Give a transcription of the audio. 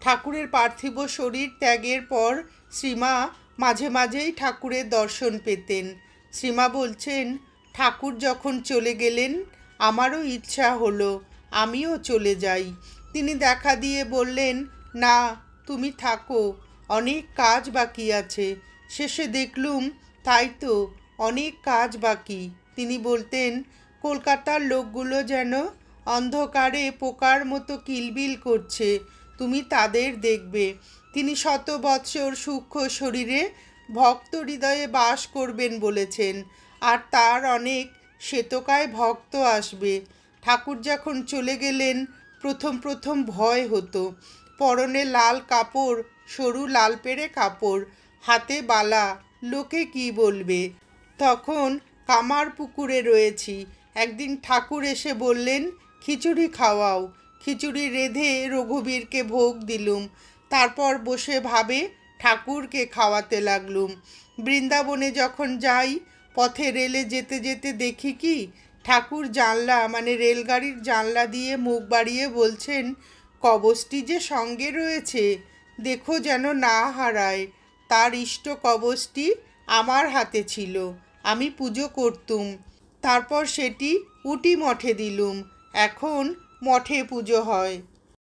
ঠাকুরের পার্থিব শরীর ত্যাগের পর শ্রীমা মাঝে মাঝেই ঠাকুরের দর্শন পেতেন। শ্রীমা বলছেন, ঠাকুর যখন চলে গেলেন আমারও ইচ্ছা হলো আমিও চলে যাই। তিনি দেখা দিয়ে বললেন, না, তুমি থাকো, অনেক কাজ বাকি আছে। শেষে দেখলুম তাই তো, অনেক কাজ বাকি। তিনি বলতেন, কলকাতার লোকগুলো যেন অন্ধকারে পোকার মতো কিলবিল করছে, তুমি তাদের দেখবে। তিনি শত বৎসর সূক্ষ্ম শরীরে ভক্ত হৃদয়ে বাস করবেন বলেছেন, আর তার অনেক শ্বেতকায় ভক্ত আসবে। ঠাকুর যখন চলে গেলেন প্রথম প্রথম ভয় হতো। পরনে লাল কাপড়, সরু লাল পেড়ে কাপড়, হাতে বালা, লোকে কি বলবে। তখন কামার পুকুরে রয়েছি। একদিন ঠাকুর এসে বললেন, খিচুড়ি খাওয়াও। খিচুড়ি রেঁধে রঘুবীরকে ভোগ দিলুম। তারপর বসে ভাবে ঠাকুরকে খাওয়াতে লাগলুম। বৃন্দাবনে যখন যাই পথে রেলে যেতে যেতে দেখি কি ঠাকুর জানলা মানে রেলগাড়ির জানলা দিয়ে মুখ বাড়িয়ে বলছেন, কবচটি যে সঙ্গে রয়েছে দেখো যেন না হারায়। তার ইষ্ট কবচটি আমার হাতে ছিল, আমি পুজো করতুম। তারপর সেটি উটি মঠে দিলুম, এখন মঠে পুজো হয়।